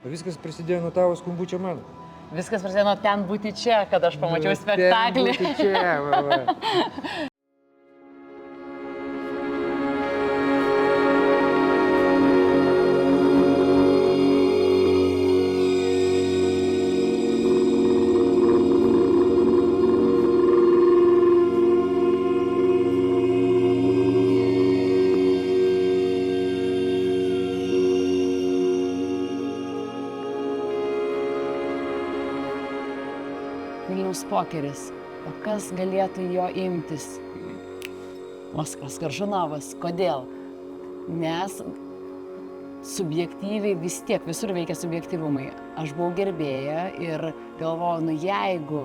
Viskas prasidėjo nuo tavo skambučio man. Viskas prasidėjo nuo ten būti čia, kad aš pamačiau spektaklį. Ten būti čia, va. Vilniaus pokeris. O kas galėtų jo imtis? Oskaras Koršunovas. Kodėl? Nes subjektyviai vis tiek visur veikia subjektyvumai. Aš buvau gerbėja ir galvojau, jeigu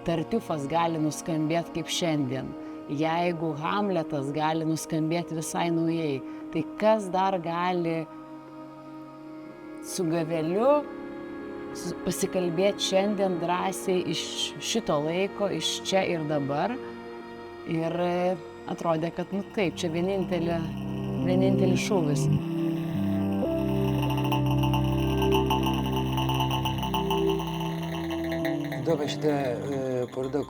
Tartiufas gali nuskambėti kaip šiandien, jeigu Hamletas gali nuskambėti visai naujai, tai kas dar gali su Gaveliu pasikalbėti šiandien drąsiai iš šito laiko, iš čia ir dabar. Ir atrodė, kad taip, čia vienintelis šūvis. Įdomu, šitą parodą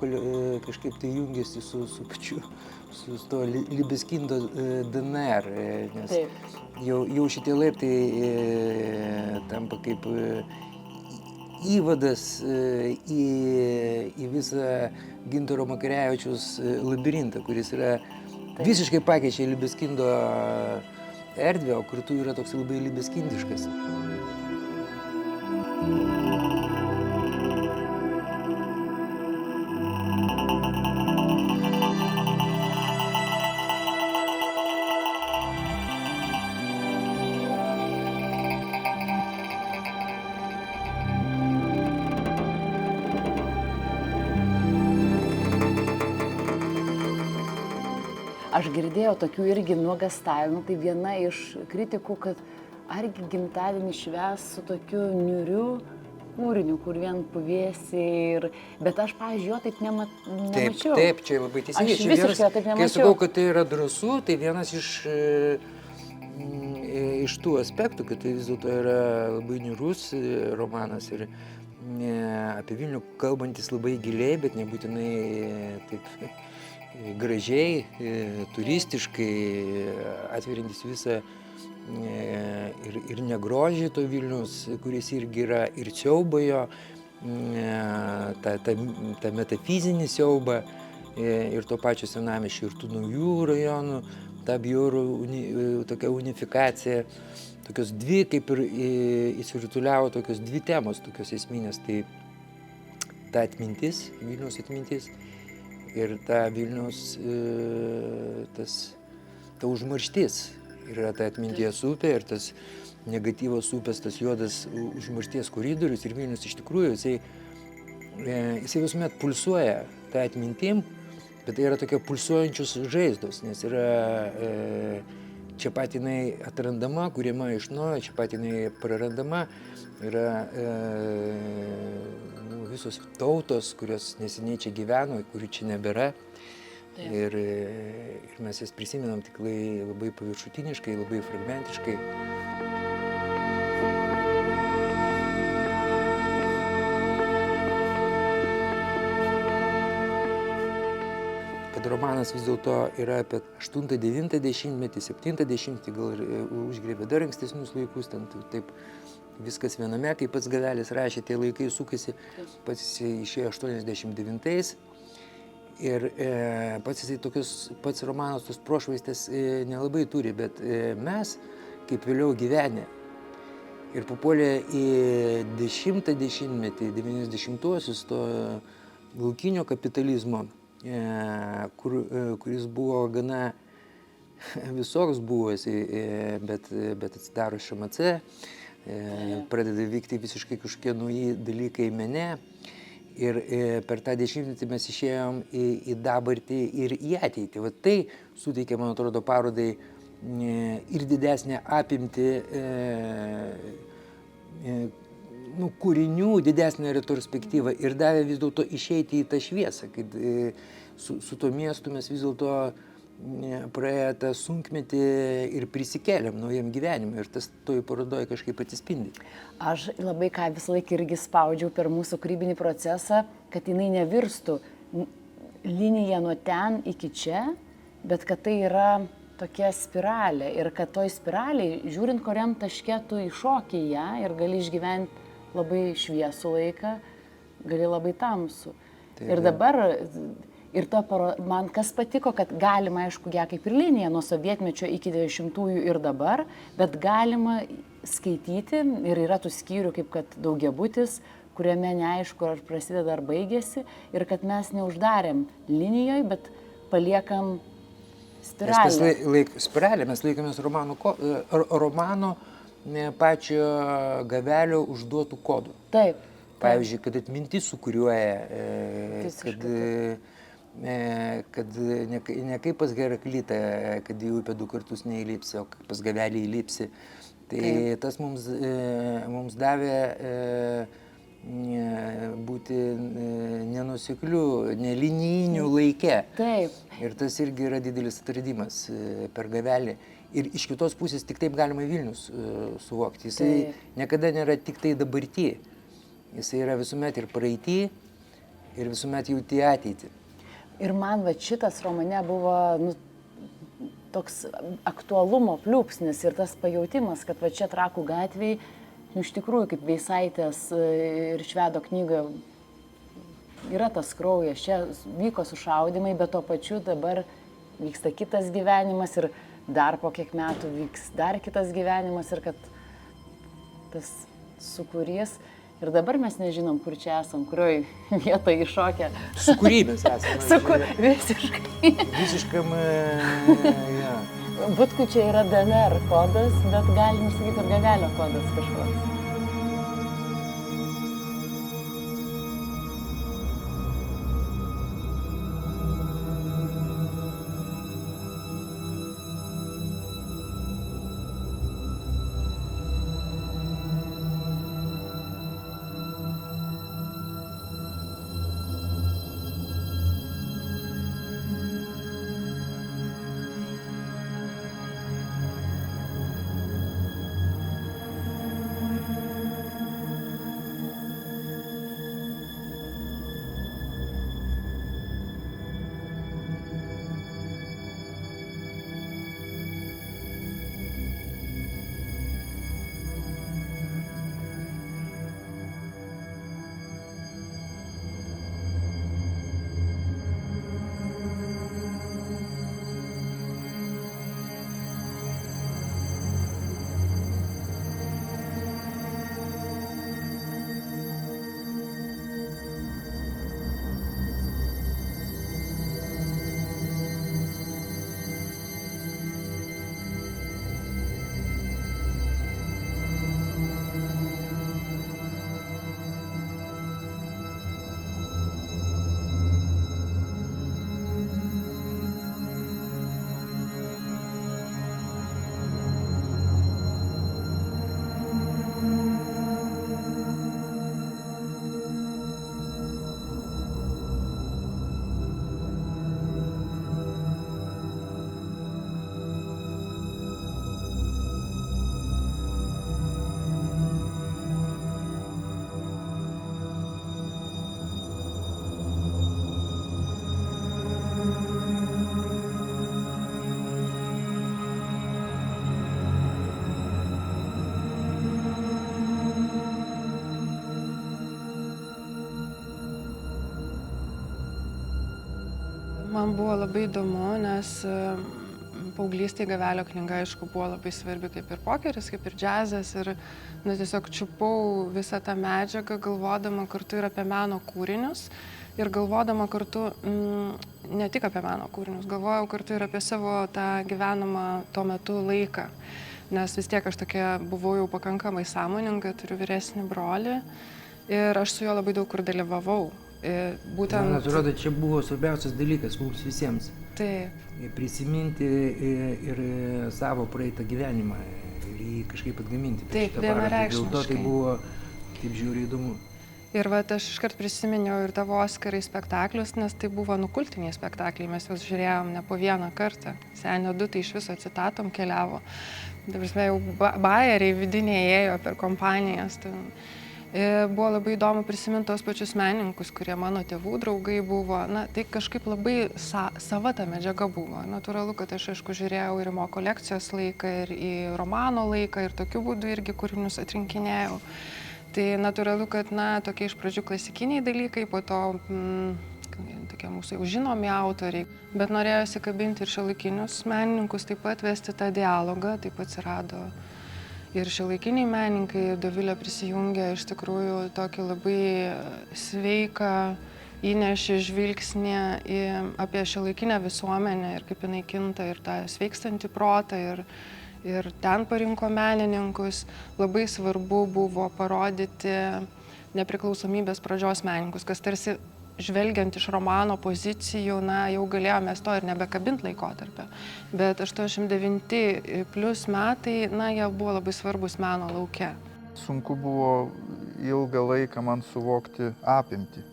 kažkaip tai jungiasi su pačiu, su to Libeskindo DNR, nes jau šitie laiptai tampa kaip įvadas į visą Gintaro Makarevičiaus labirintą, kuris yra visiškai pakeičia Libeskindo erdvę, o kartu yra toks labai libeskindiškas. Aš girdėjau tokių irgi nuogastavimų, tai viena iš kritikų, kad argi gimtadienį švęs su tokiu niūriu kūriniu, kur vien puvėsiai, bet aš, pavyzdžiui, jo taip nemačiau. Taip, čia labai teisingai. Aš visiškai taip nemačiau. Kai sakau, kad tai yra drąsu, tai vienas iš tų aspektų, kad tai vis dėlto yra labai niūrus romanas ir apie Vilnių kalbantis labai giliai, bet nebūtinai taip gražiai, turistiškai, atverintis visą ir negrožį to Vilniaus, kuris irgi yra ir siaubą jo, tą metafizinį siaubą ir to pačio senamiesčio ir tų naujų rajonų, tą bjaurų tokią unifikaciją, tokios dvi, kaip ir įsirutuliavo tokios dvi temos, tokios esminės, tai ta atmintis, Vilniaus atmintis, ir ta Vilniaus, ta užmarštis. Yra ta atminties upė ir tas negatyvos upės, tas juodas užmaršties koridorius. Ir Vilnius iš tikrųjų, jisai visuomet pulsuoja tą atmintim, bet tai yra tokia pulsuojančios žaizdos, nes yra čia pat jinai atrandama, kuriama iš naujo, čia pat jinai prarandama. Yra visos tautos, kurios neseniai čia gyveno, kurių čia nebėra. Ir mes jas prisimenam tik labai paviršutiniškai, labai fragmentiškai. Kad romanas vis dėlto yra apie 8-9 dešimtmetį, 7 dešimtmetį, gal ir užgriebė dar ankstesnius laikus, ten taip viskas viename, kaip pats Gavelis rašė, tie laikai sukasi, pats jisai išėjo 89-ais ir pats romanas tos prošvaistės nelabai turi, bet mes, kaip vėliau gyvenę ir papuolę į 10 dešimtmetį, 90-uosius to laukinio kapitalizmo, kuris buvo gana visoks buvęs, bet atsidaro ŠMC, pradeda vykti visiškai kažkokie nauji dalykai mene ir per tą dešimtmetį mes išėjom į dabartį ir į ateitį. Va tai suteikė, man atrodo, parodai ir didesnę apimtį kūrinių, didesnę retrospektyvą ir davė vis dėlto išeiti į tą šviesą, kad su tuo miestu mes vis dėlto praėję tą sunkmetį ir prisikėlėm naujam gyvenimui ir tas toj parodoje kažkaip atsispindi. Aš labai ką visą laiką irgi spaudžiau per mūsų kūrybinį procesą, kad jinai nevirstų linija nuo ten iki čia, bet kad tai yra tokia spiralė ir kad toj spiraliai, žiūrint, kuriam taške tu įšoki ją ir gali išgyventi labai šviesų laiką, gali labai tamsų. Ir dabar, man kas patiko, kad galima, aišku, ją kaip ir linija nuo sovietmečio iki 90-ųjų ir dabar, bet galima skaityti ir yra tų skyrių, kaip kad daugiabutis, kuriame neaišku, ar prasideda, ar baigėsi, ir kad mes neuždarėm linijoje, bet paliekam spiralę. Spiralė, mes laikomės romano pačio Gavelio užduotų kodų. Taip. Pavyzdžiui, kad atmintis sukuriuoja, kad ne kaip pas Heraklitą, kad į upę 2 kartus neįlipsi, o pas Gavelį įlipsi. Tai tas mums davė būti nenusekliu, nelinijiniu laike. Taip. Ir tas irgi yra didelis atradimas per Gavelį. Ir iš kitos pusės tik taip galima Vilnius suvokti. Jisai niekada nėra tik tai dabarty. Jisai yra visuomet ir praeitį, ir visuomet jauti ateitį. Ir man va šitas romane buvo toks aktualumo pliūpsnis ir tas pajautimas, kad va čia Trakų gatvėj, iš tikrųjų, kaip Veisaitės ir Švedo knygoje, yra tas kraujas, čia vyko sušaudymai, bet tuo pačiu dabar vyksta kitas gyvenimas ir dar po kiek metų vyks dar kitas gyvenimas ir kad tas sukūrys. Ir dabar mes nežinom, kur čia esam, kurioj vietoje iššokę. Sukūry mes esame. Visiškai. Visiškam, ja. Butkų čia yra DNR kodas, bet galim sakyti ir Gavelio kodas kažkoks. Man buvo labai įdomu, nes paauglystėje Gavelio knyga, aišku, buvo labai svarbi kaip ir pokeris, kaip ir džiazas. Ir tiesiog čiupau visą tą medžiagą, galvodama kartu ir apie meno kūrinius. Ir galvodama kartu ne tik apie meno kūrinius, galvojau kartu ir apie savo tą gyvenamą tuo metu laiką. Nes vis tiek aš tokia buvau jau pakankamai sąmoninga, turiu vyresnį brolį ir aš su juo labai daug kur dalyvavau. Būtent... Man atrodo, čia buvo svarbiausias dalykas mums visiems. Taip. Prisiminti ir savo praeitą gyvenimą ir jį kažkaip atgaminti. Taip, vienareikšmiškai. Dėl to tai buvo taip žiauriai įdomu. Ir vat aš iškart prisiminiau ir tavo Oskarai spektaklius, nes tai buvo kultiniai spektakliai, mes juos žiūrėjom ne po vieną kartą. Senio 2 tai iš viso citatom keliavo. Dabar jau bajeriai vidiniai ėjo per kompanijas. Buvo labai įdomu prisiminti tos pačius menininkus, kurie mano tėvų draugai buvo. Na, tai kažkaip labai sava ta medžiaga buvo. Natūralu, kad aš aišku žiūrėjau ir į mo kolekcijos laiką, ir į romano laiką, ir tokiu būdu irgi kūrinius atrinkinėjau. Tai natūralu, kad, tokie iš pradžių klasikiniai dalykai, po to tokie mūsų jau žinomi autoriai. Bet norėjosi kabinti ir šiuolaikinius menininkus, taip pat vesti tą dialogą, taip atsirado ir šiuolaikiniai menininkai. Dovilė prisijungė iš tikrųjų tokį labai sveiką, įnešė žvilgsnį apie šiuolaikinę visuomenę ir kaip jinai kinta, ir tą sveikstantį protą. Ir ten parinko menininkus. Labai svarbu buvo parodyti nepriklausomybės pradžios menininkus, kas tarsi žvelgiant iš romano pozicijų, jau galėjome to ir nebekabint laikotarpio. Bet 89 plus metai, jie buvo labai svarbus meno lauke. Sunku buvo ilgą laiką man suvokti apimtį.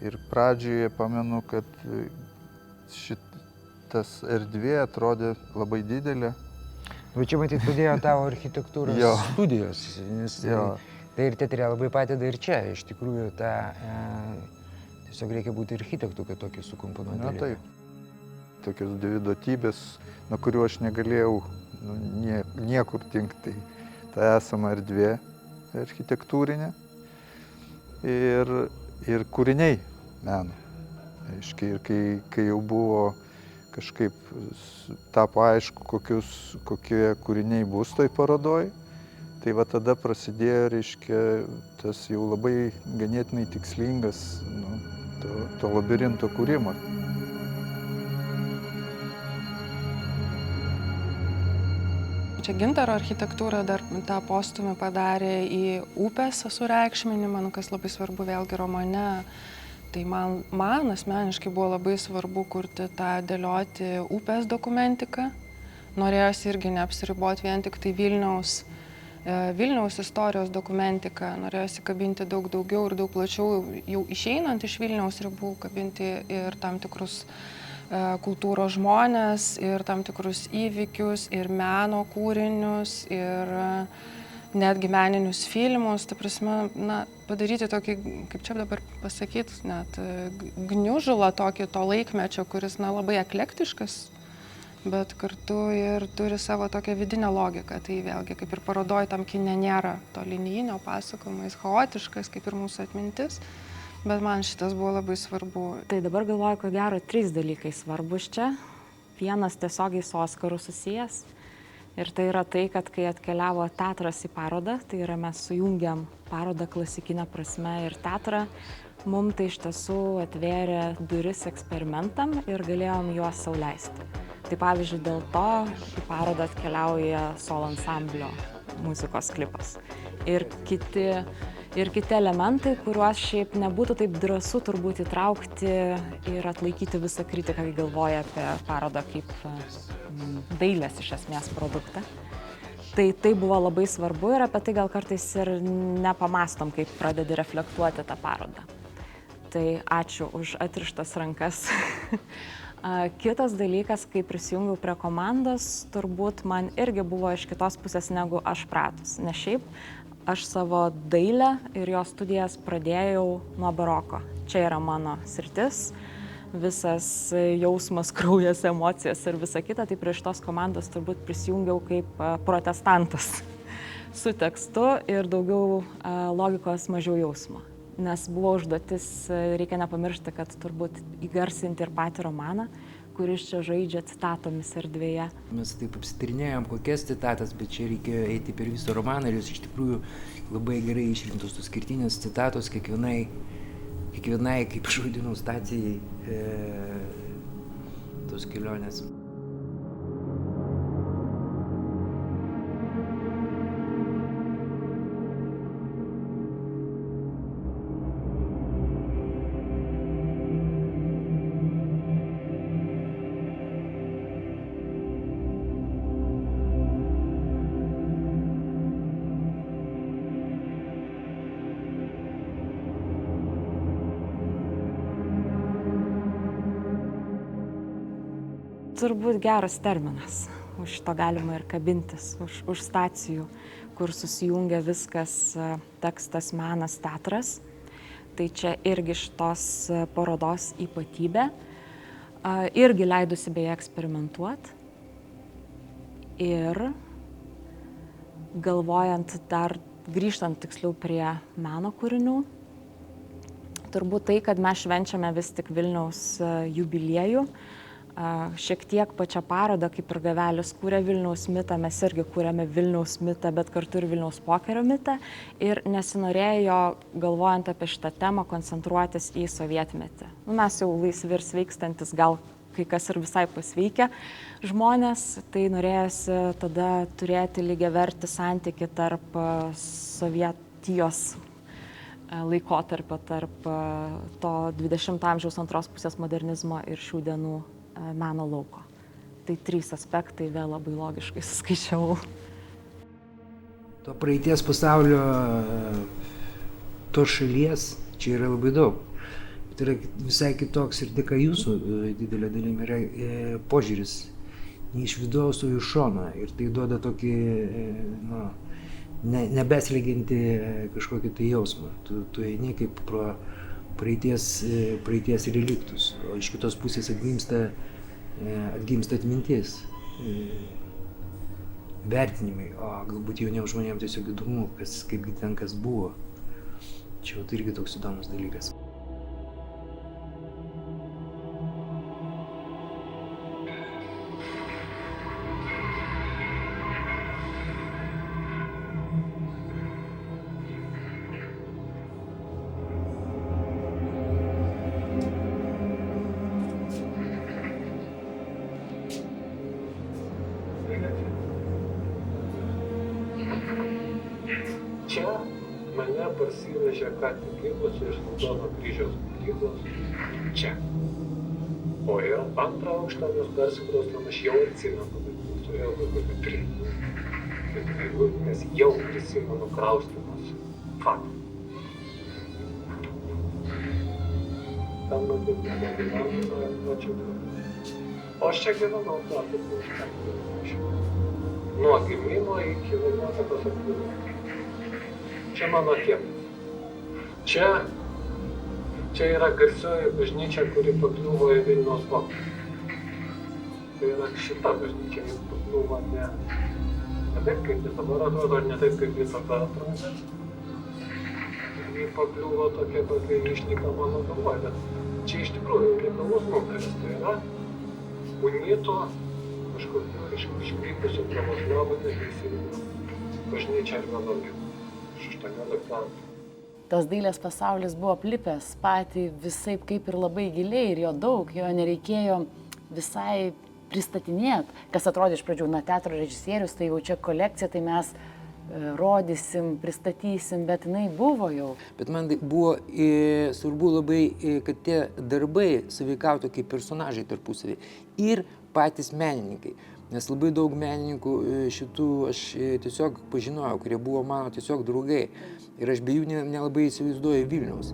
Ir pradžioje pamenu, kad tas erdvė atrodė labai didelė. Bet čia matyt padėjo tavo architektūros studijos, nes tai ir teatre labai padeda ir čia. Iš tikrųjų, tiesiog reikia būti architektu, kad tokį sukomponuoti. Na taip. Tokios dvi duotybės, nuo kurių aš negalėjau niekur dingti. Ta esama erdvė architektūrinė ir kūriniai meno. Ir kai jau buvo kažkaip tapo aišku, kokie kūriniai bus toj parodoj, tai va tada prasidėjo, tas jau labai ganėtinai tikslingas to labirinto kūrimas. Čia Gintaro architektūra dar tą postumį padarė į upės sureikšminimą, kas labai svarbu vėlgi romane. Tai man asmeniškai buvo labai svarbu kurti dėlioti upės dokumentiką. Norėjosi irgi neapsiriboti vien tik tai Vilniaus istorijos dokumentiką. Norėjosi kabinti daug daugiau ir daug plačiau, jau išeinant iš Vilniaus ribų, kabinti ir tam tikrus kultūros žmonės, ir tam tikrus įvykius, ir meno kūrinius, ir netgi meninius filmus, ta prasme, padaryti tokį, kaip čia dabar pasakyti, net gniužulą tokį to laikmečio, kuris labai eklektiškas, bet kartu ir turi savo tokią vidinę logiką. Tai vėlgi, kaip ir parodoj, tam kine nėra to linijinio pasakojimo, jis chaotiškas, kaip ir mūsų atmintis, bet man šitas buvo labai svarbu. Tai dabar galvoju, ko gero 3 dalykai svarbus čia. Vienas tiesiogiai su Oskaru susijęs. Ir tai yra tai, kad kai atkeliavo teatras į parodą, tai yra mes sujungiam parodą klasikinę prasme ir teatrą, mums tai iš tiesų atvėrė duris eksperimentam ir galėjom juos sau leisti. Tai pavyzdžiui, dėl to į parodą atkeliauja solo ansamblio muzikos klipas. Ir kiti elementai, kuriuos šiaip nebūtų taip drąsu turbūt įtraukti ir atlaikyti visą kritiką, kai galvoja apie parodą kaip dailės iš esmės produktą. Tai buvo labai svarbu ir apie tai gal kartais ir nepamastom, kaip pradedi reflektuoti tą parodą. Tai ačiū už atrištas rankas. Kitas dalykas, kai prisijungiau prie komandos, turbūt man irgi buvo iš kitos pusės negu aš pratus. Nes šiaip aš savo dailę ir jos studijas pradėjau nuo baroko. Čia yra mano sritis, visas jausmas, kraujas, emocijos ir visa kita. Tai prie šitos komandos turbūt prisijungiau kaip protestantas su tekstu ir daugiau logikos, mažiau jausmo. Nes buvo užduotis, reikia nepamiršti, kad turbūt įgarsinti ir patį romaną, kuris čia žaidžia citatomis erdvėje. Mes taip apsitarinėjom kokias citatas, bet čia reikėjo eiti per visą romaną ir jos iš tikrųjų labai gerai išrinktos tos skirtinės citatos kiekvienai, kaip aš vadinau, stacijai tos kelionės. turbūt geras terminas. Už to galima ir kabintis, už stacijų, kur susijungia viskas tekstas, menas, teatras. Tai čia irgi šitos parodos ypatybė. Irgi leidusi beje eksperimentuoti. Ir galvojant dar, grįžtant tiksliau prie meno kūrinių, turbūt tai, kad mes švenčiame vis tik Vilniaus jubiliejų, šiek tiek pačią parodą, kaip ir Gavelis kūrė Vilniaus mitą, mes irgi kūrėme Vilniaus mitą, bet kartu ir Vilniaus pokerio mitą. Ir nesinorėjo, galvojant apie šitą temą, koncentruotis į sovietmetį. Mes jau laisvi ir sveikstantis, gal kai kas ir visai pasveikę žmonės, tai norėjosi tada turėti lygiavertį santykį tarp Sovietijos laikotarpio, tarp to 20 amžiaus antros pusės modernizmo ir šių dienų meno lauko. Tai 3 aspektai vėl labai logiškai suskaičiavau. To praeities pasaulio, to šalies, čia yra labai daug. Tai yra visai kitoks ir dėka jūsų didelio dalimi yra požiūris ne iš vidaus, o iš šono. Ir tai duoda tokį nebeslegiantį kažkokį tai jausmą. Tu eini kaip pro praeities reliktus, o iš kitos pusės atgimsta atmintis, vertinimai, o galbūt jauniems žmonėms tiesiog įdomu, kaipgi ten kas buvo. Čia tai irgi toks įdomus dalykas. Čia mane parsivežė ką tik gimusi iš Raudono Kryžiaus mokyklos čia. O ir antrą aukštą mes persikraustėm, aš jau atsimenu, bet turėjau daugiau 3. Nes jau prisimenu kraustymus faktą. Tam matyt nedalyvavau, ačiū. O aš čia gyvenau metų prieš 40. Nuo gimimo iki 11 aktyvų. Čia mano kiemas. Čia yra garsioji bažnyčia, kuri pakliuvo į Vilniaus bokštą. Tai yra šita bažnyčia, jis pakliuvo ne taip, kaip jis dabar atrodo, ar ne taip, kaip jis dabar atrodo. Jis pakliuvo tokia išnyka mano galvoje, bet čia iš tikrųjų unikalus numeris. Tai yra unitų kažkokių iškrypusių pravoslavų neteisingų bažnyčia ir vienuolynų. Tas dailės pasaulis buvo aplipęs patį visaip kaip ir labai giliai ir jo daug, jo nereikėjo visai pristatinėti, kas atrodė iš pradžių, teatro režisierius, tai jau čia kolekcija, tai mes rodysim, pristatysim, bet jinai buvo jau. Bet man buvo svarbu labai, kad tie darbai sąveikautų kaip personažai tarpusavį ir patys menininkai. Nes labai daug menininkų šitų aš tiesiog pažinojau, kurie buvo mano tiesiog draugai. Ir aš be jų nelabai įsivaizduoju Vilniaus.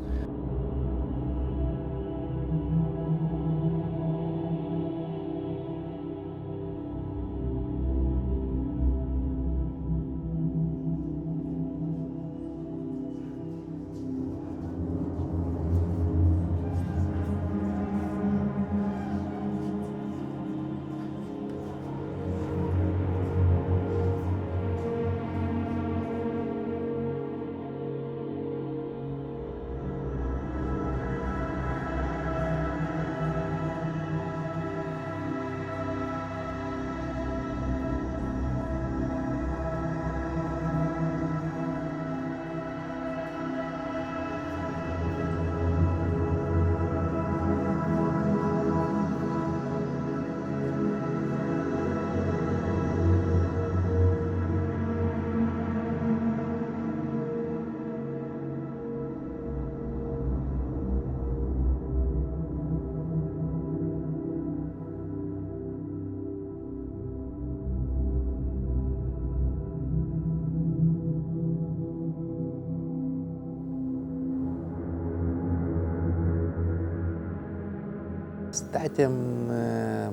Statėm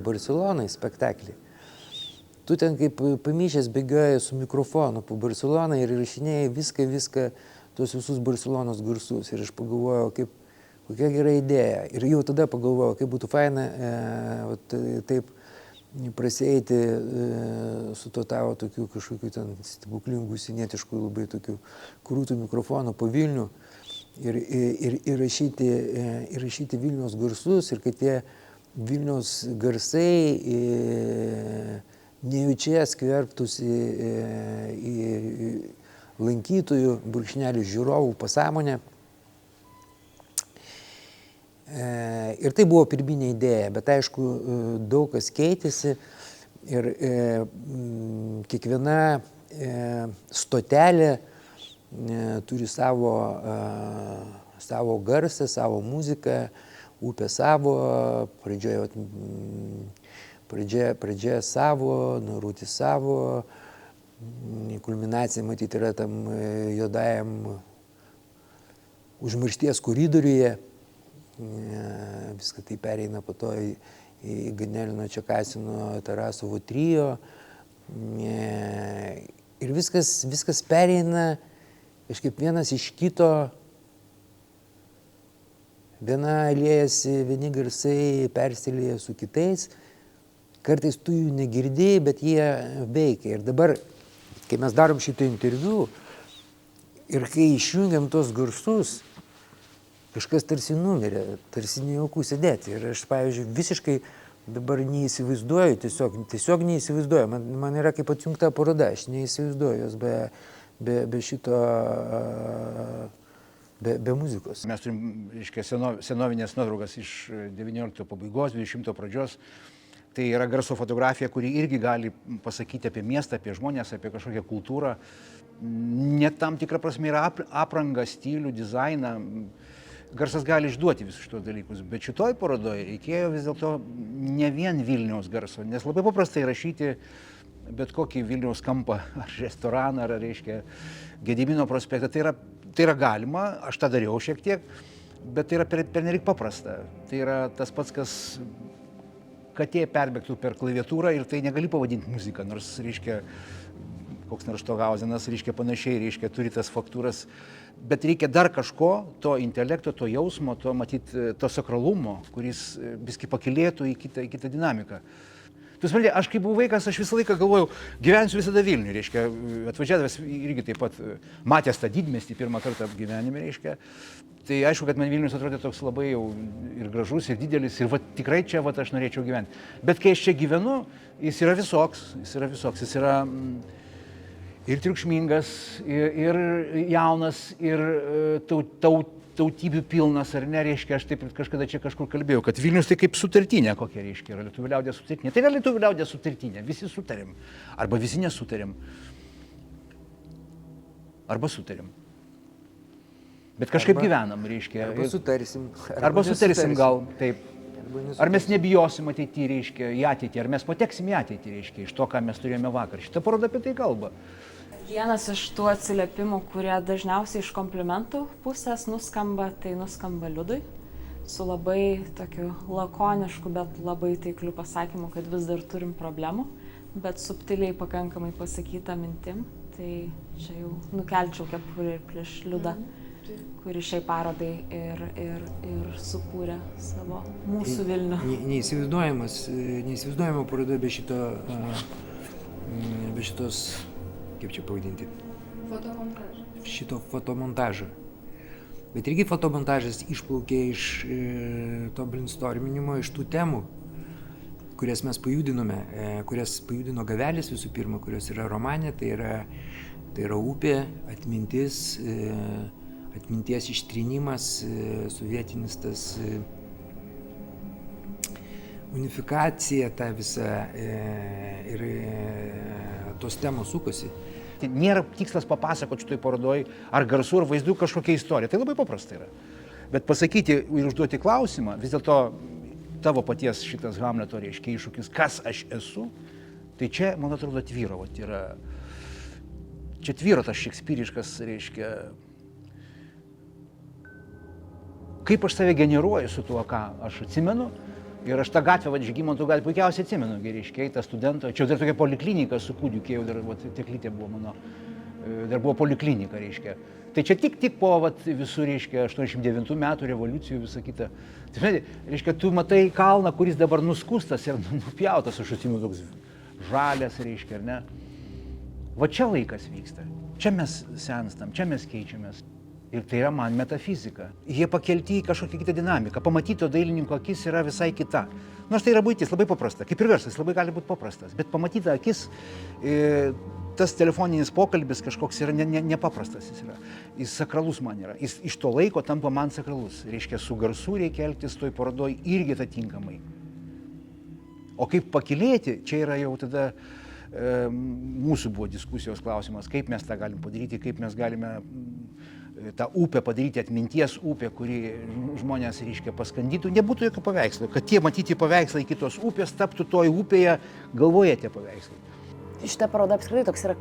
Barcelonai spektaklį. Tu ten kaip pamyšęs bėgioji su mikrofonu po Barceloną ir įrašinėjai viską, tuos visus Barcelonos garsus. Ir aš pagalvojau, kokia gera idėja. Ir jau tada pagalvojau, kaip būtų faina taip prasieiti su to tavo tokiu kažkokiu ten stebuklingų, sinietiškų, labai tokių krūtų mikrofonų po Vilnių ir įrašyti Vilniaus garsus ir kad tie Vilniaus garsai nejučia skverbtųsi į lankytojų, brūkšnelį žiūrovų pasąmonę. Ir tai buvo pirminė idėja, bet aišku, daug kas keitėsi ir kiekviena stotelė turi savo garsą, savo muziką, upė savo, pradžioje savo, Narutį savo, kulminacija matyti yra tam juodajam užmaršties koridoriuje. Viską tai pereina po to į Ganelino Čekasino Tarasovo trio. Ir viskas pereina kažkaip vienas iš kito. Viena liejasi, vieni garsai persilieja su kitais. Kartais tu jų negirdėjai, bet jie veikia. Ir dabar, kai mes darom šitą interviu ir kai išjungiam tos garsus, kažkas tarsi numirė, tarsi nejauku sėdėti. Ir aš, pavyzdžiui, visiškai dabar neįsivaizduoju, tiesiog neįsivaizduoju. Man yra kaip atjungta paroda, aš neįsivaizduoju jos be šito, be muzikos. Mes turim, reiškia, senovinės nuotraukas iš 19 pabaigos, 20 pradžios. Tai yra garso fotografija, kuri irgi gali pasakyti apie miestą, apie žmonės, apie kažkokią kultūrą. Net tam tikrą prasme yra apranga, stilių, dizainą. Garsas gali išduoti visus šitos dalykus, bet šitoj parodoje reikėjo vis dėlto ne vien Vilniaus garso, nes labai paprastai rašyti bet kokį Vilniaus kampą, ar restoraną, ar, reiškia, Gedimino prospektą. Tai yra galima, aš tą dariau šiek tiek, bet tai yra pernelyg paprasta. Tai yra tas pats, kas katė perbėgtų per klaviatūrą ir tai negali pavadinti muziką, nors, reiškia, koks nors Štohausenas, reiškia, panašiai, reiškia, turi tas faktūras. Bet reikia dar kažko, to intelekto, to jausmo, to, matyt, to sakralumo, kuris biski pakilėtų į kitą dinamiką. Tu supranti, aš kai buvau vaikas, aš visą laiką galvojau, gyvensiu visada Vilniuje, reiškia, atvažiavęs irgi taip pat matęs tą didmiestį pirmą kartą gyvenime, reiškia. Tai aišku, kad man Vilnius atrodė toks labai jau ir gražus, ir didelis, ir tikrai čia aš norėčiau gyventi. Bet kai aš čia gyvenu, jis yra visoks, jis yra ir triukšmingas, ir jaunas, ir tautybių pilnas, ar ne, reiškia, aš taip kažkada čia kažkur kalbėjau, kad Vilnius tai kaip sutartinė kokia, reiškia, yra lietuvių liaudies sutartinė. Tai yra lietuvių liaudies sutartinė, visi sutarėm, arba visi nesutarėm, arba sutarėm. Bet kažkaip gyvenam, reiškia. Arba sutarsim gal, taip. Ar mes nebijosim ateityje, reiškia, į ateitį, ar mes pateksim į ateitį, reiškia, iš to, ką mes turėjome vakar. Šitą parodą apie tai kalba. Vienas iš tų atsiliepimų, kurie dažniausiai iš komplimentų pusės nuskamba, tai nuskamba Liudui, su labai tokiu lakonišku, bet labai taikliu pasakymu, kad vis dar turim problemų, bet subtiliai pakankamai pasakyta mintim. Tai čia jau nukelčiau kepurį ir prieš Liudą, kuri šiai parodai ir sukūrė savo mūsų Vilnių. Neįsivaizduojama paroda be šitos, kaip čia pavadinti? Fotomontažą. Šito fotomontažo. Bet irgi fotomontažas išplaukė iš to brainstorminimo, iš tų temų, kurias mes pajudinome, kurias pajudino Gavelis visų pirma, kurios yra romane, tai yra upė, atminties ištrynimas, sovietinis tas unifikacija, ta visa ir tos temos sukosi. Tai nėra tikslas papasakoti šitoj parodoj ar garsų, ar vaizdų kažkokia istorija. Tai labai paprasta yra. Bet pasakyti ir užduoti klausimą, vis dėlto tavo paties šitas Hamleto, reiškia, iššūkis, kas aš esu, tai čia, man atrodo, tvyro. Čia tvyro tas šekspyriškas, reiškia, kaip aš save generuoju su tuo, ką aš atsimenu, Ir aš tą gatvę, Žygimanto gatvę puikiausiai atsimenu, reiškia, tą studentą. Čia dar tokia poliklinika su kūdikiu, dar Teklytė buvo mano, dar buvo poliklinika, reiškia. Tai čia tik po visų, reiškia, 89 metų revoliucijų visą kitą. Tai, reiškia, tu matai kalną, kuris dabar nuskustas ir nupjautas, aš atsimenu toks žalias, reiškia, ar ne? Va čia laikas vyksta, čia mes senstam, čia mes keičiamės. Ir tai yra man metafizika. Jie pakelti į kažkokią kitą dinamiką. Pamatyto dailininko akis yra visai kita. Nors tai yra buitis, labai paprasta. Kaip ir verslas, labai gali būti paprastas. Bet pamatyta akis, tas telefoninis pokalbis kažkoks yra nepaprastas. Jis yra. Jis sakralus man yra. Jis iš to laiko tampa man sakralus. Reiškia, su garsu reikia elgtis toj parodoj irgi atitinkamai. O kaip pakilėti, čia yra jau tada mūsų buvo diskusijos klausimas, kaip mes tą galim padaryti, kaip mes galime tą upę padaryti, atminties upę, kuri žmonės, reiškia, paskandytų, nebūtų jokio paveikslo, kad tie matyti paveikslai kitos upės taptų toj upėje, galvoje tie paveikslai. Šitą parodą apskritai toks yra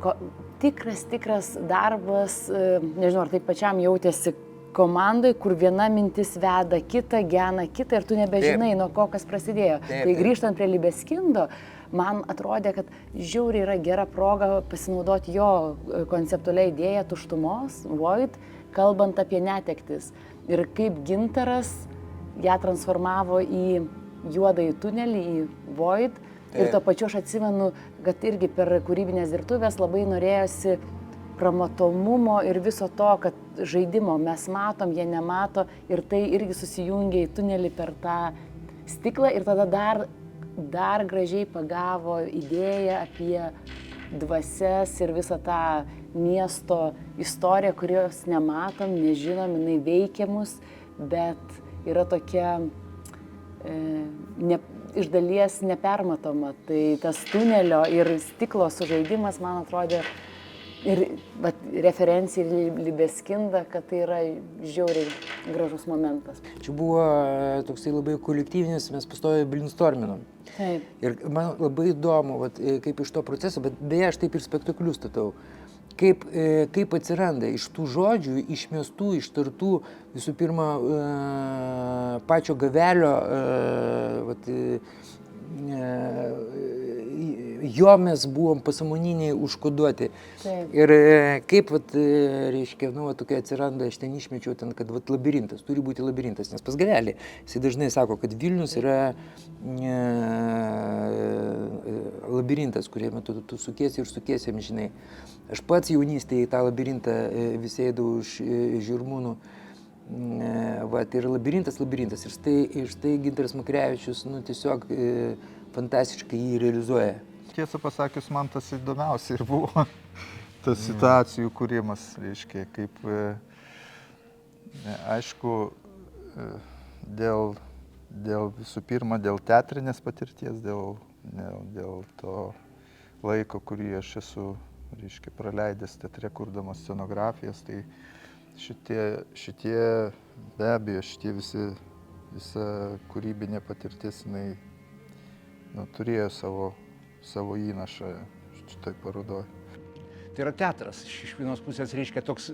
tikras darbas, nežinau, ar taip pačiam jautėsi komandai, kur viena mintis veda kitą, gena kitą ir tu nebežinai, nuo ko kas prasidėjo. Tai grįžtant prie Libeskindo, man atrodė, kad žiauriai yra gera proga pasinaudoti jo konceptualią idėją tuštumos, void, kalbant apie netektis. Ir kaip Gintaras ją transformavo į juodąjį tunelį, į void. Ir tuo pačiu aš atsimenu, kad irgi per kūrybinės dirbtuvės labai norėjosi pramatomumo ir viso to, kad žaidimo mes matom, jie nemato ir tai irgi susijungia į tunelį per tą stiklą ir tada dar gražiai pagavo idėją apie dvasias ir visą tą miesto istoriją, kurios nematom, nežinom, jinai veikia mus, bet yra tokia iš dalies nepermatoma. Tai tas tunelio ir stiklo sužaidimas, man atrodė, ir referencija į Libeskindą, kad tai yra žiauriai gražus momentas. Čia buvo toksai labai kolektyvinis, mes pastoviai brainstorminom. Taip. Ir man labai įdomu, kaip iš to proceso, bet beje, aš taip ir spektaklius statau. Kaip atsiranda iš tų žodžių, išmestų, ištartų, visų pirma, pačio gavelio, jo mes buvom pasąmoniniai užkoduoti. Taip. Ir kaip, reiškia, tokia atsiranda, aš ten išmečiau, kad labirintas, turi būti labirintas, nes pas Gavelį, jisai dažnai sako, kad Vilnius yra labirintas, kuriame tu sukiesi ir sukiesi, žinai. Aš pats jaunystėje į tą labirintą visi eidavau iš Žirmūnų. Ir labirintas. Ir štai Gintaras Makrevičius, tiesiog fantastiškai jį realizuoja. Tiesą pasakius, man tas įdomiausia ir buvo tas situacijų kūrimas, reiškia, kaip, aišku, dėl visų pirma, dėl teatrinės patirties, dėl to laiko, kurį aš esu, reiškia, praleidęs teatre, kurdamas scenografijas, tai šitie be abejo, visa kūrybinė patirtis, jinai turėjo savo įnašą šitoj parodoj. Tai yra teatras, iš vienos pusės reiškia toks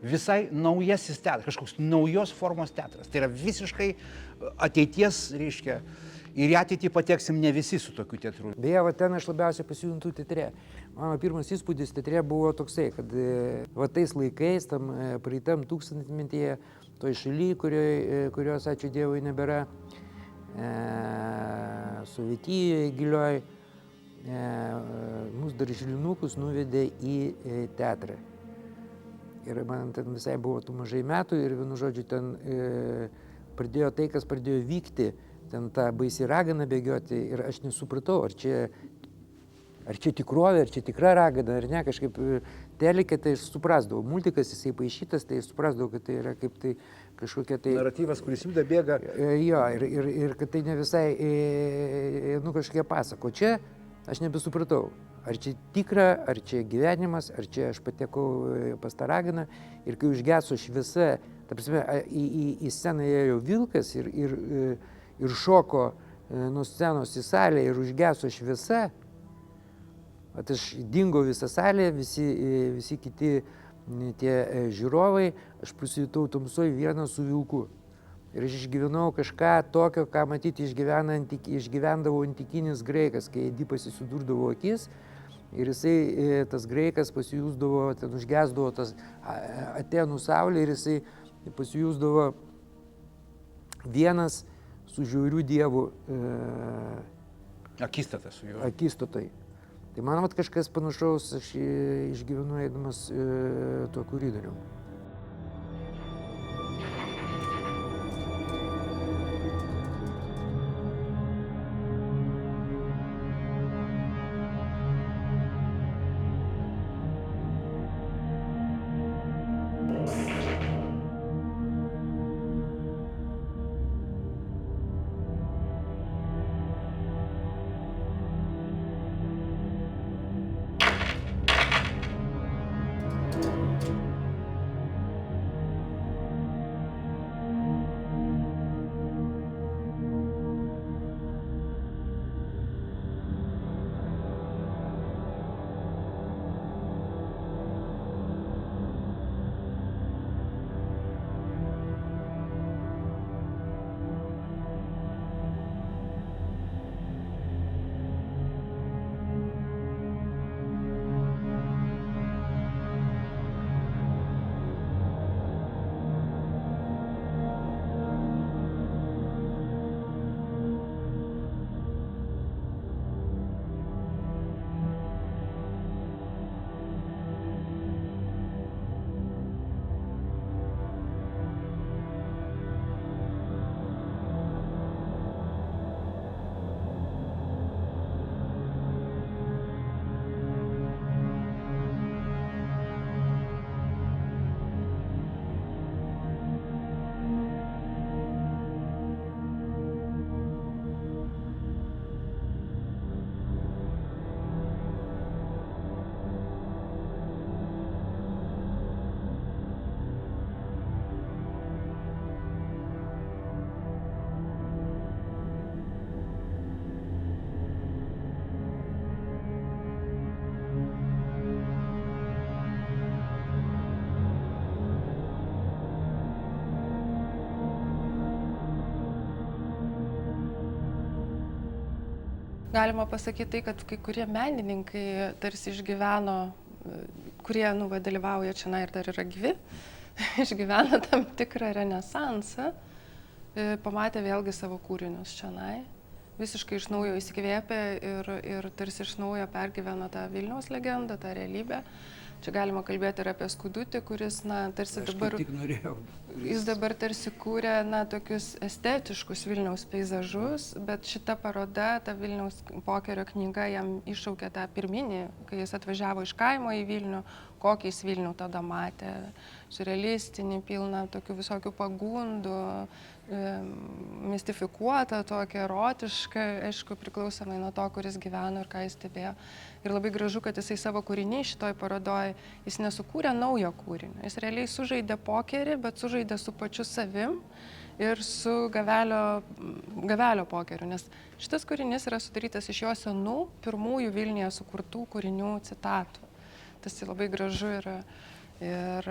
visai naujasis teatras, kažkoks naujos formos teatras. Tai yra visiškai ateities, reiškia, ir į ateitį pateksim ne visi su tokiu teatru. Beje, ten aš labiausiai pasijuntu teatre. Mano pirmas įspūdis teatre buvo toksai, kad tais laikais, tam praeitam tūkstantmetyje, toj šaly, kurios, ačiū Dievui, nebėra, Sovietijoje gilioj, mus darželinukus nuvedė į teatrą. Ir man ten visai buvo tų mažai metų ir vienu žodžiu ten pradėjo tai, kas pradėjo vykti, ten tą baisį raganą bėgioti ir aš nesupratau, ar čia tikrovė, ar čia tikra ragana, ar ne, kažkaip telike tai aš suprasdavau. Multikas jisai paišytas, tai suprasdavau, kad tai yra kaip tai kažkokia tai... Naratyvas, kuris juda, bėga. Jo, ir kad tai ne visai, kažkokia pasako. Čia aš nebesupratau, ar čia tikra, ar čia gyvenimas, ar čia aš patekau pas tą raganą ir kai užgeso šviesa, ta prasme, į sceną ėjo vilkas ir šoko nuo scenos į salę ir užgeso šviesa. Aš dingo visą salę, visi kiti tie žiūrovai, aš pasijutau tamsoj vieną su vilku. Ir aš išgyvenau kažką tokio, ką matyti išgyvendavo antikinis graikas, kai Edipas įsidurdavo akis ir jisai, tas graikas pasijūsdavo, ten užgesdavo tas Atenų saulė ir jisai pasijūsdavo vienas su žiauriu dievu Akistata su juo. akistatai. Tai man vat kažkas panašaus aš išgyvenu eidamas tuo koridoriu. Galima pasakyti tai, kad kai kurie menininkai tarsi išgyveno, kurie dalyvauja čia ir dar yra gyvi, išgyvena tam tikrą renesansą, pamatė vėlgi savo kūrinius čia, visiškai iš naujo įsikvėpė ir tarsi iš naujo pergyveno tą Vilniaus legendą, tą realybę. Čia galima kalbėti ir apie Skudutį, kuris, tarsi dabar... Jis dabar tarsi kūrė, tokius estetiškus Vilniaus peizažus, bet šita paroda, ta Vilniaus pokerio knyga jam iššaukė tą pirminį, kai jis atvažiavo iš kaimo į Vilnių, kokį jis Vilnių tada matė, surrealistinį, pilną tokių visokių pagundų, mistifikuotą, tokią erotišką, aišku, priklausomai nuo to, kuris gyveno ir ką jis stebėjo. Ir labai gražu, kad jisai savo kūrinį šitoj parodoj, jis nesukūrė naujo kūrinio. Jis realiai sužaidė pokerį, bet sužaidė su pačiu savim ir su gavelio pokeriu, nes šitas kūrinys yra sudarytas iš jo senų, pirmųjų Vilniuje sukurtų kūrinių citatų. Tas labai gražu yra. Ir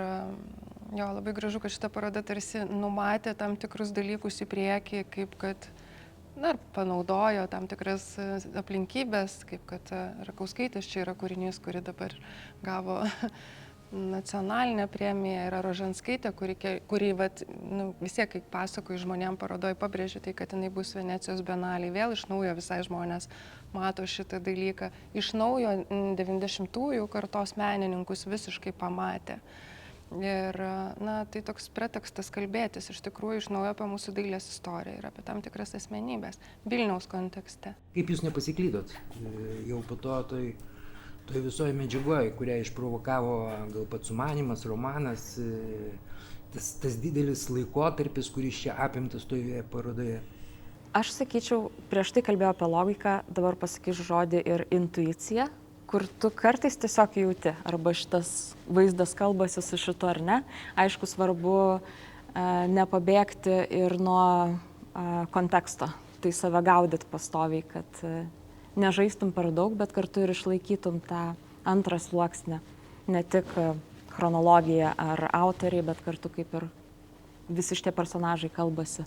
labai gražu, kad šita paroda tarsi numatė tam tikrus dalykus į priekį, kaip kad panaudojo tam tikras aplinkybės, kaip kad Rakauskaitės čia yra kūrinys, kuri dabar gavo nacionalinę premiją, yra Rožanskaitė, kuri vis tiek, kai pasakoju žmonėm parodoj, pabrėžiu tai, kad jinai bus Venecijos bienalėj. Vėl iš naujo visai žmonės mato šitą dalyką. Iš naujo 90-ųjų kartos menininkus visiškai pamatė. Ir tai toks pretekstas kalbėtis iš tikrųjų iš naujo apie mūsų dailės istoriją ir apie tam tikras asmenybės Vilniaus kontekste. Kaip jūs nepasiklydot jau po to toj visoje medžiagoje, kurią išprovokavo gal pats sumanymas, romanas, tas didelis laikotarpis, kuris čia apimtas toje parodoje? Aš sakyčiau, prieš tai kalbėjau apie logiką, dabar pasakysiu žodį ir intuicija, kur tu kartais tiesiog jauti, arba šitas vaizdas kalbasi su šitu ar ne. Aišku, svarbu nepabėgti ir nuo konteksto, tai save gaudyt pastoviai, kad nežaistum per daug, bet kartu ir išlaikytum tą antrą sluoksnį, ne tik chronologiją ar autoriai, bet kartu kaip ir visi šitie personažai kalbasi.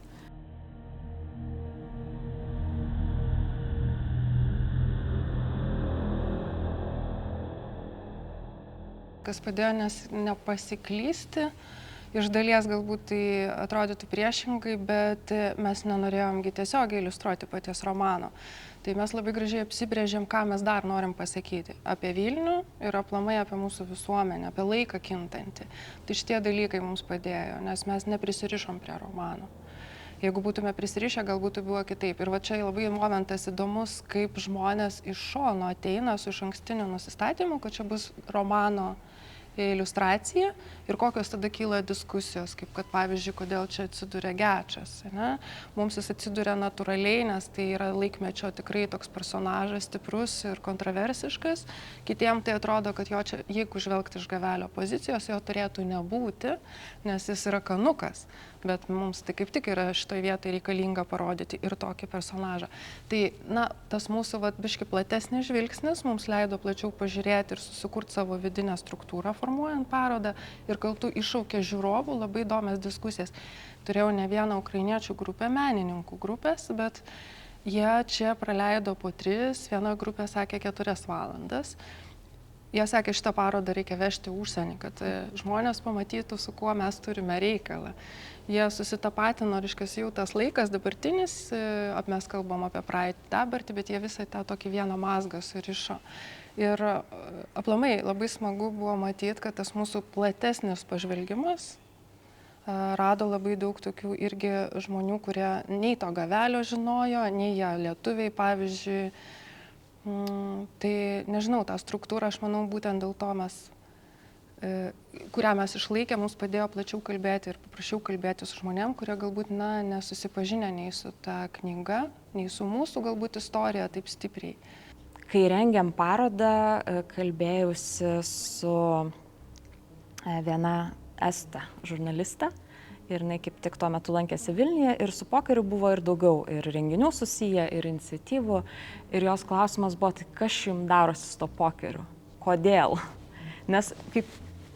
Kas padėjo nepasiklysti, iš dalies galbūt tai atrodytų priešingai, bet mes nenorėjomgi tiesiog iliustruoti paties romano. Tai mes labai gražiai apsibrėžėm, ką mes dar norim pasakyti apie Vilnių ir aplamai apie mūsų visuomenę, apie laiką kintantį. Tai šitie dalykai mums padėjo, nes mes neprisirišom prie romano. Jeigu būtume prisirišę, galbūt tai buvo kitaip. Ir va čia labai momentas įdomus, kaip žmonės iš šono ateina su išankstiniu nusistatymu, kad čia bus romano iliustracija ir kokios tada kyla diskusijos, kaip kad pavyzdžiui, kodėl čia atsiduria Gečas. Ne? Mums jis atsiduria natūraliai, nes tai yra laikmečio tikrai toks personažas stiprus ir kontroversiškas. Kitiem tai atrodo, kad jo čia, jeigu žvelgti iš Gavelio pozicijos, jo turėtų nebūti, nes jis yra kanukas. Bet mums tai kaip tik yra šitoje vietoje reikalinga parodyti ir tokį personažą. Tai, na, tas mūsų biški platesnis žvilgsnis mums leido plačiau pažiūrėti ir susikurti savo vidinę struktūrą formuojant parodą ir kartu iššaukė žiūrovų labai įdomias diskusijas. Turėjau ne vieną ukrainiečių grupę, menininkų grupės, bet jie čia praleido po 3, viena grupė sakė 4 valandas. Jie sakė, šitą parodą reikia vežti užsienį, kad žmonės pamatytų, su kuo mes turime reikalą. Jie susitapatino, reiškias, jau tas laikas dabartinis, mes kalbam apie praeitį, dabartį, bet jie visą tą tokį vieną mazgą surišo. Ir aplamai labai smagu buvo matyti, kad tas mūsų platesnis pažvelgimas rado labai daug tokių irgi žmonių, kurie nei to Gavelio žinojo, nei jie lietuviai, pavyzdžiui. Tai nežinau, tą struktūrą, aš manau, būtent dėl to mes, kurią mes išlaikė, mums padėjo plačiau kalbėti ir paprašiau kalbėti su žmonėm, kurie galbūt nesusipažinę nei su ta knyga, nei su mūsų galbūt istorija taip stipriai. Kai rengiam parodą, kalbėjausi su viena estė žurnaliste ir jinai kaip tik tuo metu lankėsi Vilniuje ir su pokeriu buvo ir daugiau, ir renginių susiję, ir iniciatyvų. Ir jos klausimas buvo, tai kas jums darosi su to pokeriu? Kodėl? Nes kaip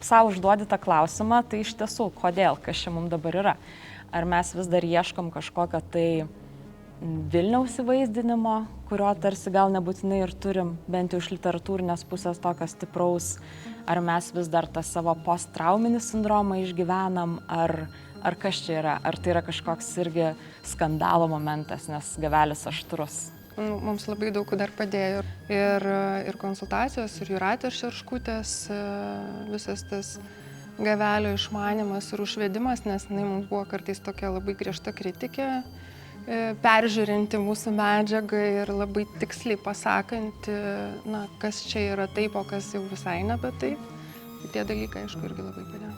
savo užduodi tą klausimą, tai iš tiesų, kodėl, kas čia mums dabar yra? Ar mes vis dar ieškom kažkokio tai Vilniaus įvaizdinimo, kurio tarsi gal nebūtinai ir turim, bent jau iš literatūrinės pusės tokio stipraus, ar mes vis dar tą savo posttrauminį sindromą išgyvenam, ar kas čia yra, ar tai yra kažkoks irgi skandalo momentas, nes Gavelis aštrus. Mums labai daug dar padėjo ir konsultacijos, ir Jūratės Šerškutės visas tas Gavelio išmanimas ir užvedimas, nes jinai mums buvo kartais tokia labai griežta kritikė, peržiūrinti mūsų medžiagą ir labai tiksliai pasakanti, na, kas čia yra taip, o kas jau visai nebe taip. Tai tie dalykai, aišku, irgi labai padėjo.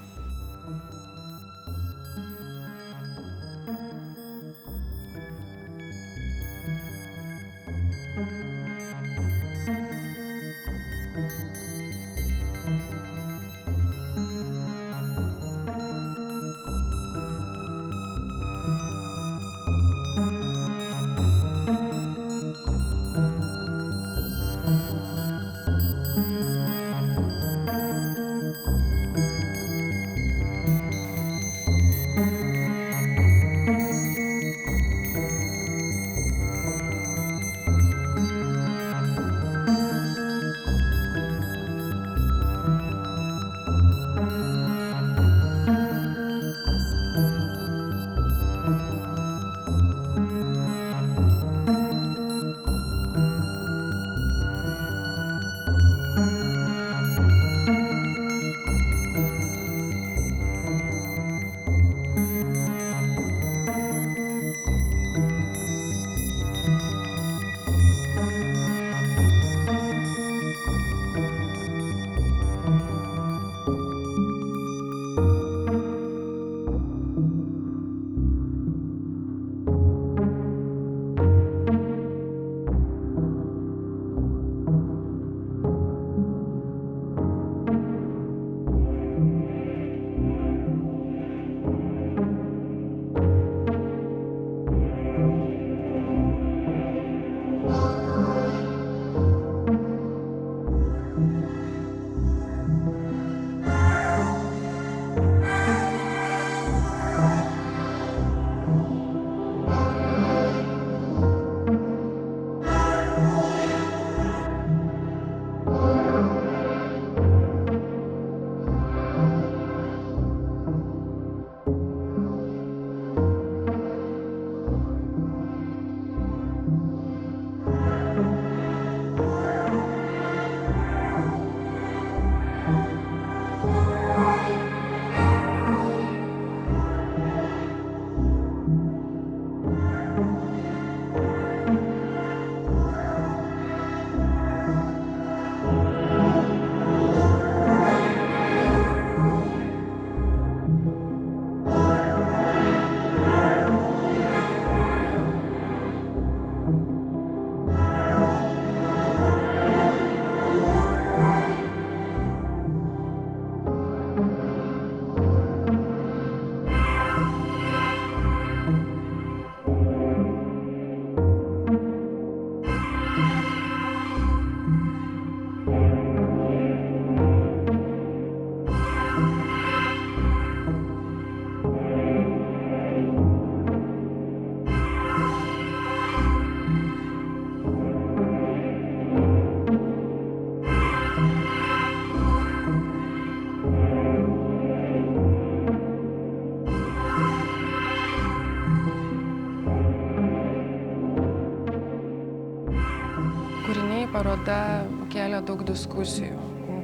kūriniai, paroda kėlė daug diskusijų,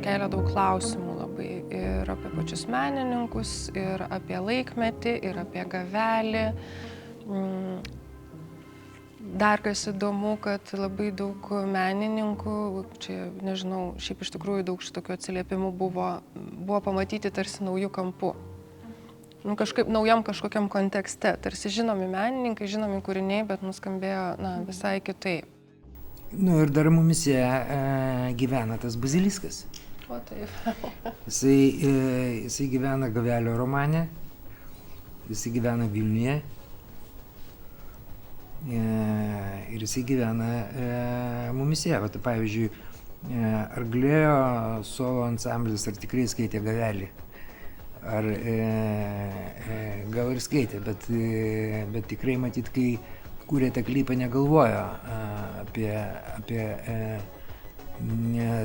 kėlė daug klausimų labai ir apie pačius menininkus, ir apie laikmetį, ir apie gavelį. Dar kas įdomu, kad labai daug menininkų, čia nežinau, šiaip iš tikrųjų daug šitokių atsiliepimų buvo pamatyti tarsi naujų kampų. Kažkaip naujam kažkokiam kontekste, tarsi žinomi menininkai, žinomi kūriniai, bet nuskambėjo visai kitaip. Ir dar mumise gyvena tas Baziliskas. O taip. Jisai gyvena Gavelio romane, jisai gyvena Vilniuje. Ir jisai gyvena mumise. Pavyzdžiui, ar galėjo solo ansamblis, ar tikrai skaitė Gavelį? Ar gal ir skaitė, bet tikrai matyt, kai kūrė tą klipą, negalvojo apie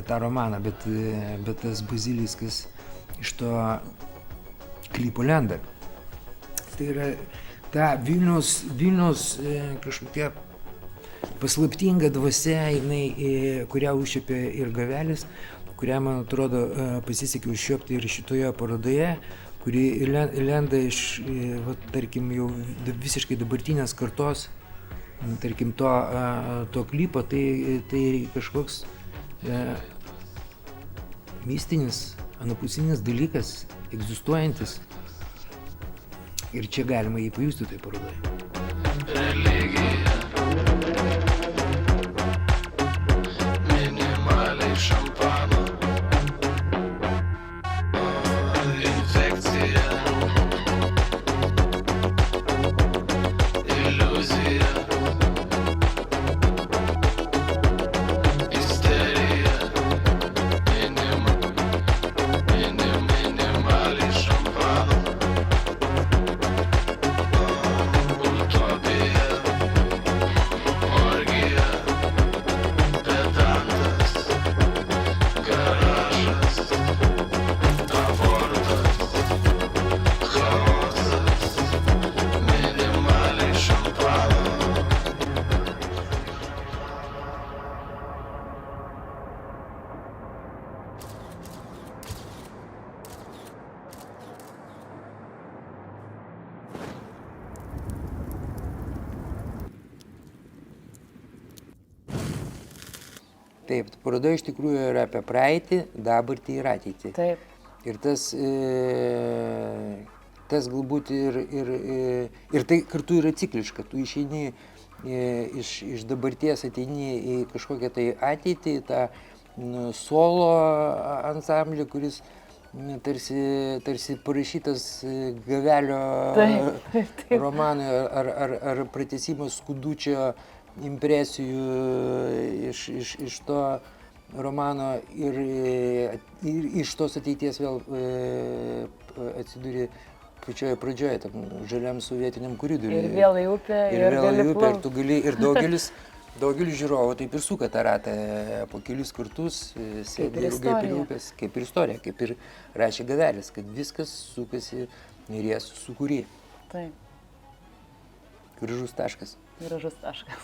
tą romaną, bet tas Baziliskas iš to klipo lenda. Tai yra ta Vilniaus kažkokia paslaptinga dvasia, kurią užčiapė ir Gavelis, kurią, man atrodo, pasisekė užčiuopti ir šitoje parodoje, kuri lenda iš, tarkim, jau visiškai dabartinės kartos, tarkim, to klipo, tai kažkoks mistinis, anapusinis dalykas, egzistuojantis. Ir čia galima jį pajusti tai parodoje. Religija, minimaliai šampano, infekcija, iliuzija, isterija, minimaliai šampano. Taip, paroda iš tikrųjų yra apie praeitį, dabartį ir ateitį. Taip. Ir tas galbūt ir tai kartu yra cikliška. Tu išeini iš dabarties, ateini į kažkokią tai ateitį, tą solo ansamblį, kuris tarsi parašytas Gavelio romanui ar pratęsimas Skudučio impresijų iš to romano ir iš tos ateities vėl atsiduri pačioje pradžioje, tam žaliam sovietiniam koridoriui. Ir vėl į upę, ir tu gali, ir daugelis žiūrovų taip ir suka tą ratą po kelis kartus, sėdi ilgai prie upės, kaip ir istorija, kaip ir rašė Gavelis, kad viskas sukasi Neries sūkury. Taip. Gražus taškas. Gražus taškas.